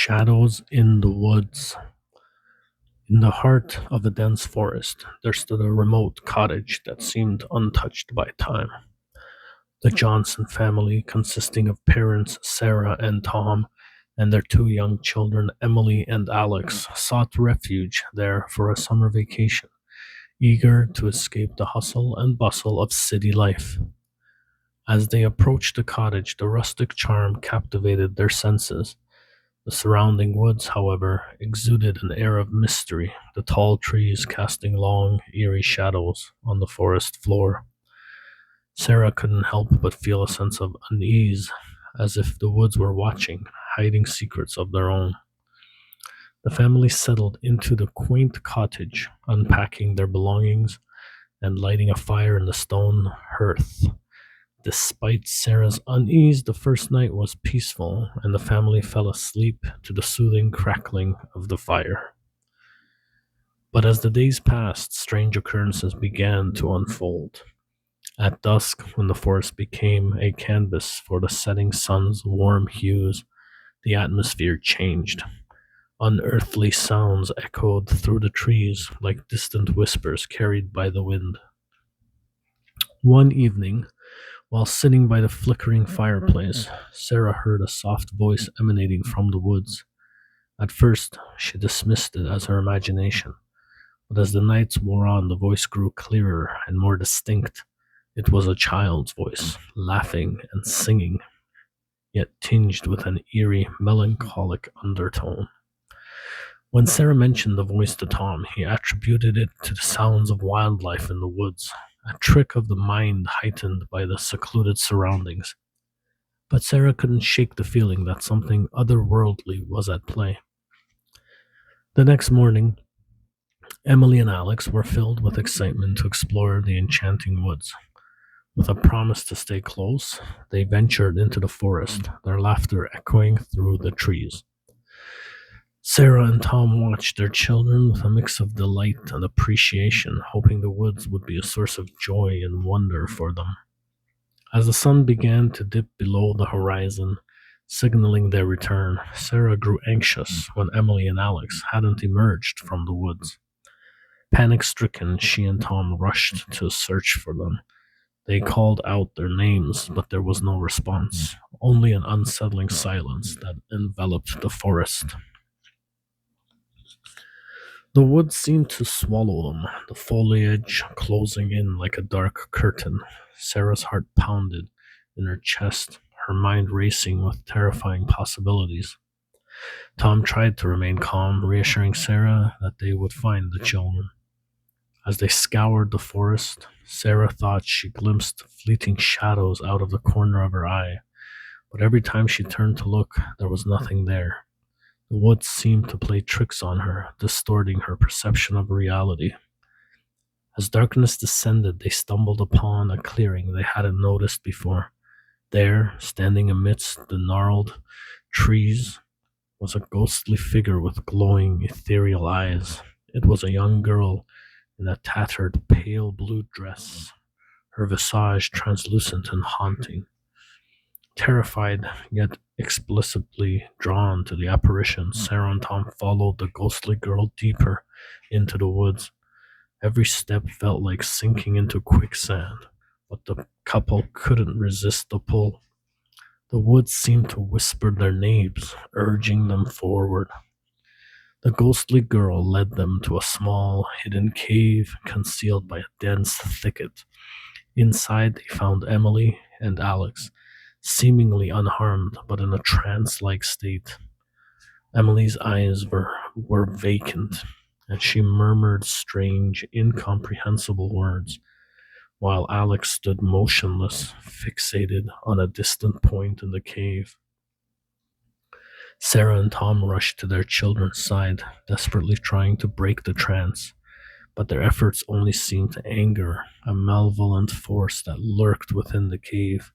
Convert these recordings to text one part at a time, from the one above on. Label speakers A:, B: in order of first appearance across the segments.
A: Shadows in the woods. In the heart of a dense forest, there stood a remote cottage that seemed untouched by time. The Johnson family, consisting of parents Sarah and Tom and their two young children, Emily and Alex, sought refuge there for a summer vacation, eager to escape the hustle and bustle of city life. As they approached the cottage, the rustic charm captivated their senses. The surrounding woods, however, exuded an air of mystery, the tall trees casting long, eerie shadows on the forest floor. Sarah couldn't help but feel a sense of unease, as if the woods were watching, hiding secrets of their own. The family settled into the quaint cottage, unpacking their belongings and lighting a fire in the stone hearth. Despite Sarah's unease, the first night was peaceful, and the family fell asleep to the soothing crackling of the fire. But as the days passed, strange occurrences began to unfold. At dusk, when the forest became a canvas for the setting sun's warm hues, the atmosphere changed. Unearthly sounds echoed through the trees like distant whispers carried by the wind. One evening, while sitting by the flickering fireplace, Sarah heard a soft voice emanating from the woods. At first, she dismissed it as her imagination, but as the nights wore on, the voice grew clearer and more distinct. It was a child's voice, laughing and singing, yet tinged with an eerie, melancholic undertone. When Sarah mentioned the voice to Tom, he attributed it to the sounds of wildlife in the woods, a trick of the mind heightened by the secluded surroundings. But Sarah couldn't shake the feeling that something otherworldly was at play. The next morning, Emily and Alex were filled with excitement to explore the enchanting woods. With a promise to stay close, they ventured into the forest, their laughter echoing through the trees. Sarah and Tom watched their children with a mix of delight and appreciation, hoping the woods would be a source of joy and wonder for them. As the sun began to dip below the horizon, signaling their return, Sarah grew anxious when Emily and Alex hadn't emerged from the woods. Panic-stricken, she and Tom rushed to search for them. They called out their names, but there was no response, only an unsettling silence that enveloped the forest. The woods seemed to swallow them, the foliage closing in like a dark curtain. Sarah's heart pounded in her chest, her mind racing with terrifying possibilities. Tom tried to remain calm, reassuring Sarah that they would find the children. As they scoured the forest, Sarah thought she glimpsed fleeting shadows out of the corner of her eye, but every time she turned to look, there was nothing there. The woods seemed to play tricks on her, distorting her perception of reality. As darkness descended, they stumbled upon a clearing they hadn't noticed before. There, standing amidst the gnarled trees, was a ghostly figure with glowing, ethereal eyes. It was a young girl in a tattered, pale blue dress, her visage translucent and haunting. Terrified, yet explicitly drawn to the apparition, Sarah and Tom followed the ghostly girl deeper into the woods. Every step felt like sinking into quicksand, but the couple couldn't resist the pull. The woods seemed to whisper their names, urging them forward. The ghostly girl led them to a small, hidden cave concealed by a dense thicket. Inside, they found Emily and Alex, seemingly unharmed but in a trance-like state. Emily's eyes were vacant, and she murmured strange, incomprehensible words, while Alex stood motionless, fixated on a distant point in the cave. Sarah and Tom rushed to their children's side, desperately trying to break the trance, but their efforts only seemed to anger a malevolent force that lurked within the cave.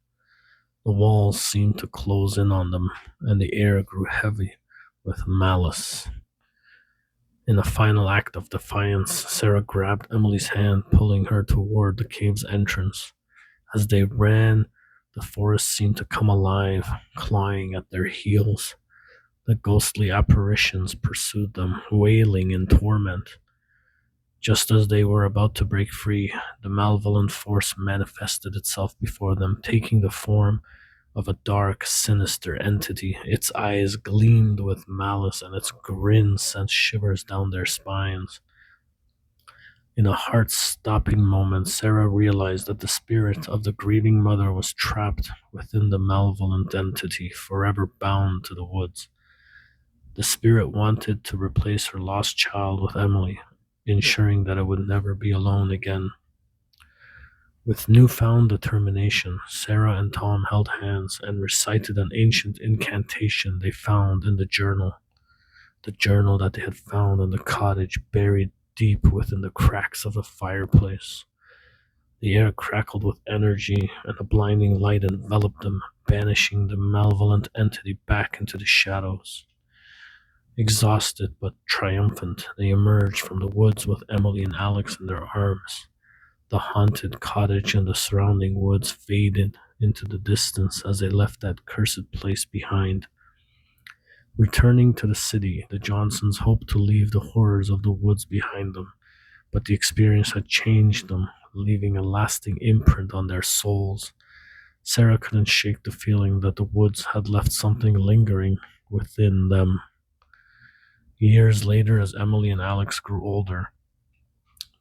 A: The walls seemed to close in on them, and the air grew heavy with malice. In a final act of defiance, Sarah grabbed Emily's hand, pulling her toward the cave's entrance. As they ran, the forest seemed to come alive, clawing at their heels. The ghostly apparitions pursued them, wailing in torment. Just as they were about to break free, the malevolent force manifested itself before them, taking the form of a dark, sinister entity. Its eyes gleamed with malice, and its grin sent shivers down their spines. In a heart-stopping moment, Sarah realized that the spirit of the grieving mother was trapped within the malevolent entity, forever bound to the woods. The spirit wanted to replace her lost child with Emily, ensuring that it would never be alone again. With newfound determination, Sarah and Tom held hands and recited an ancient incantation they found in the journal that they had found in the cottage buried deep within the cracks of the fireplace. The air crackled with energy, and a blinding light enveloped them, banishing the malevolent entity back into the shadows. Exhausted but triumphant, they emerged from the woods with Emily and Alex in their arms. The haunted cottage and the surrounding woods faded into the distance as they left that cursed place behind. Returning to the city, the Johnsons hoped to leave the horrors of the woods behind them, but the experience had changed them, leaving a lasting imprint on their souls. Sarah couldn't shake the feeling that the woods had left something lingering within them. Years later, as Emily and Alex grew older,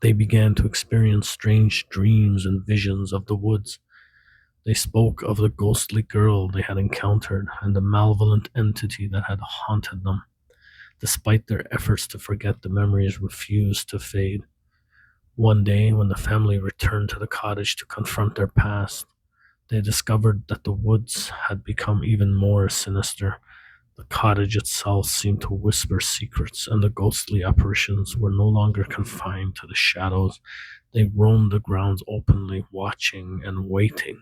A: they began to experience strange dreams and visions of the woods. They spoke of the ghostly girl they had encountered and the malevolent entity that had haunted them. Despite their efforts to forget, the memories refused to fade. One day, when the family returned to the cottage to confront their past, they discovered that the woods had become even more sinister. The cottage itself seemed to whisper secrets, and the ghostly apparitions were no longer confined to the shadows. They roamed the grounds openly, watching and waiting.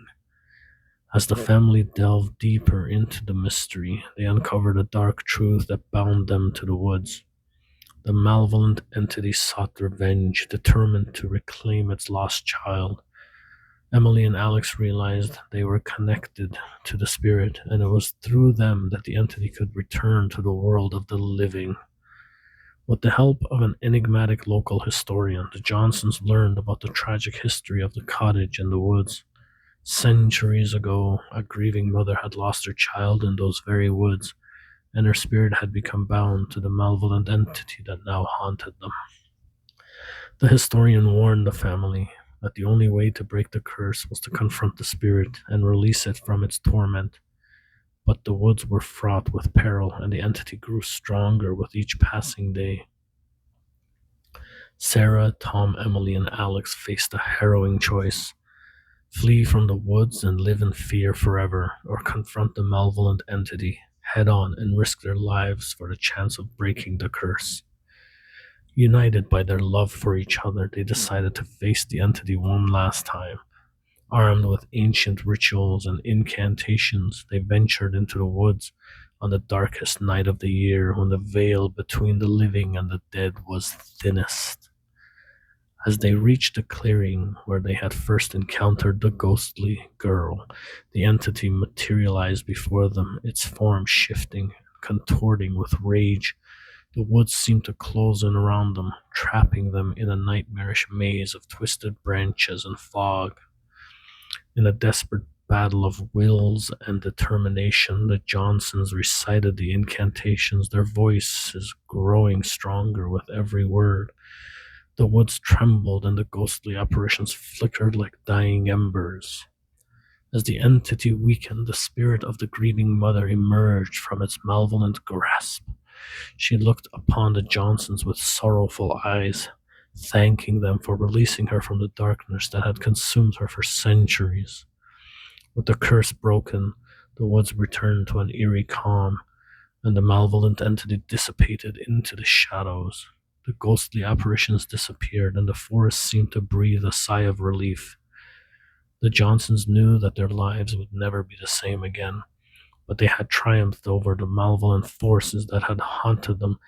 A: As the family delved deeper into the mystery, they uncovered a dark truth that bound them to the woods. The malevolent entity sought revenge, determined to reclaim its lost child. Emily and Alex realized they were connected to the spirit, and it was through them that the entity could return to the world of the living. With the help of an enigmatic local historian, the Johnsons learned about the tragic history of the cottage and the woods. Centuries ago, a grieving mother had lost her child in those very woods, and her spirit had become bound to the malevolent entity that now haunted them. The historian warned the family that the only way to break the curse was to confront the spirit and release it from its torment. But the woods were fraught with peril, and the entity grew stronger with each passing day. Sarah, Tom, Emily, and Alex faced a harrowing choice: flee from the woods and live in fear forever, or confront the malevolent entity head on and risk their lives for the chance of breaking the curse. United by their love for each other, they decided to face the entity one last time. Armed with ancient rituals and incantations, they ventured into the woods on the darkest night of the year, when the veil between the living and the dead was thinnest. As they reached the clearing where they had first encountered the ghostly girl, the entity materialized before them, its form shifting, contorting with rage. The woods seemed to close in around them, trapping them in a nightmarish maze of twisted branches and fog. In a desperate battle of wills and determination, the Johnsons recited the incantations, their voices growing stronger with every word. The woods trembled, and the ghostly apparitions flickered like dying embers. As the entity weakened, the spirit of the grieving mother emerged from its malevolent grasp. She looked upon the Johnsons with sorrowful eyes, thanking them for releasing her from the darkness that had consumed her for centuries. With the curse broken, the woods returned to an eerie calm, and the malevolent entity dissipated into the shadows. The ghostly apparitions disappeared, and the forest seemed to breathe a sigh of relief. The Johnsons knew that their lives would never be the same again, but they had triumphed over the malevolent forces that had haunted them.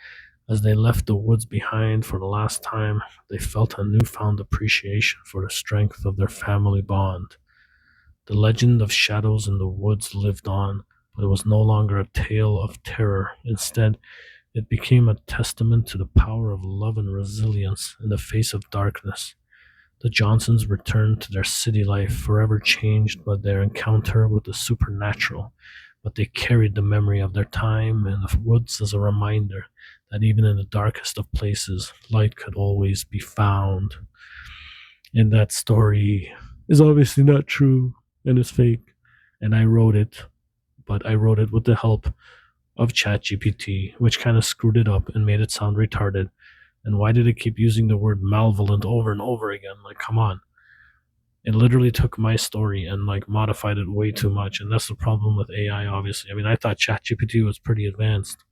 A: As they left the woods behind for the last time, they felt a newfound appreciation for the strength of their family bond. The legend of shadows in the woods lived on, but it was no longer a tale of terror. Instead, it became a testament to the power of love and resilience in the face of darkness. The Johnsons returned to their city life, forever changed by their encounter with the supernatural, but they carried the memory of their time in the woods as a reminder that even in the darkest of places, light could always be found. And that story is obviously not true and is fake. And I wrote it, but I wrote it with the help of ChatGPT, which kind of screwed it up and made it sound retarded. And why did it keep using the word malevolent over and over again? Like, come on. It literally took my story and like modified it way too much. And that's the problem with AI, obviously. I mean, I thought ChatGPT was pretty advanced.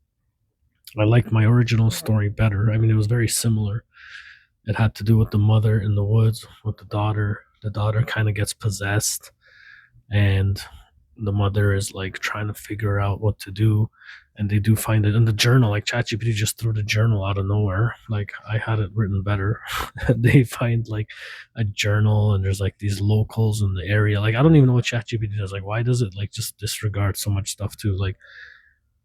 A: I liked my original story better. I mean, it was very similar. It had to do with the mother in the woods with the daughter. The daughter kind of gets possessed, and the mother is like trying to figure out what to do. And they do find it in the journal. Like ChatGPT just threw the journal out of nowhere. Like I had it written better. They find like a journal, and there's like these locals in the area. Like I don't even know what ChatGPT does. Like why does it like just disregard so much stuff too? Like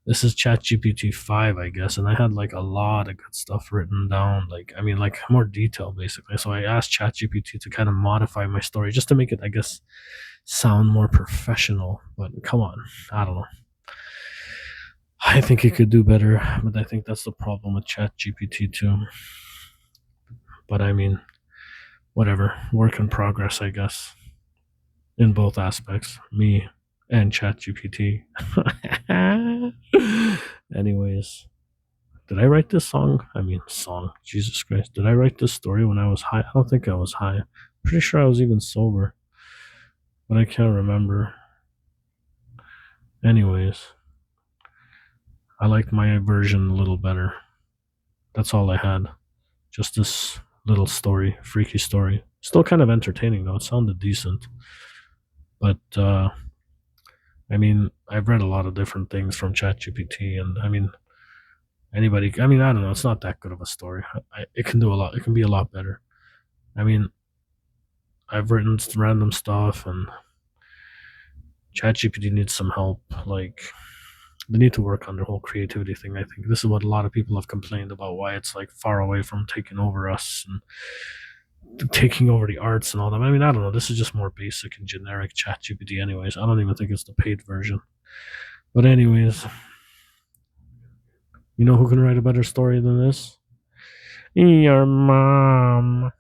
A: this is ChatGPT 5, I guess, and I had like a lot of good stuff written down. Like I mean, like more detail basically. So I asked ChatGPT to kind of modify my story just to make it, I guess, sound more professional. But come on, I don't know. I think it could do better, but I think that's the problem with ChatGPT too. But I mean, whatever. Work in progress, I guess, in both aspects, me and ChatGPT. Anyways, did I write this song? I mean, song. Jesus Christ. Did I write this story when I was high? I don't think I was high. Pretty sure I was even sober, but I can't remember. Anyways, I liked my version a little better. That's all I had. Just this little story, freaky story. Still kind of entertaining though. It sounded decent. But I mean, I've read a lot of different things from ChatGPT, and I mean, anybody. I mean, I don't know. It's not that good of a story. It can do a lot. It can be a lot better. I mean, I've written some random stuff, and ChatGPT needs some help. Like, they need to work on their whole creativity thing. I think this is what a lot of people have complained about. Why it's like far away from taking over us and taking over the arts and all that. I mean, I don't know. This is just more basic and generic ChatGPT, anyways. I don't even think it's the paid version. But anyways, you know who can write a better story than this? Your mom.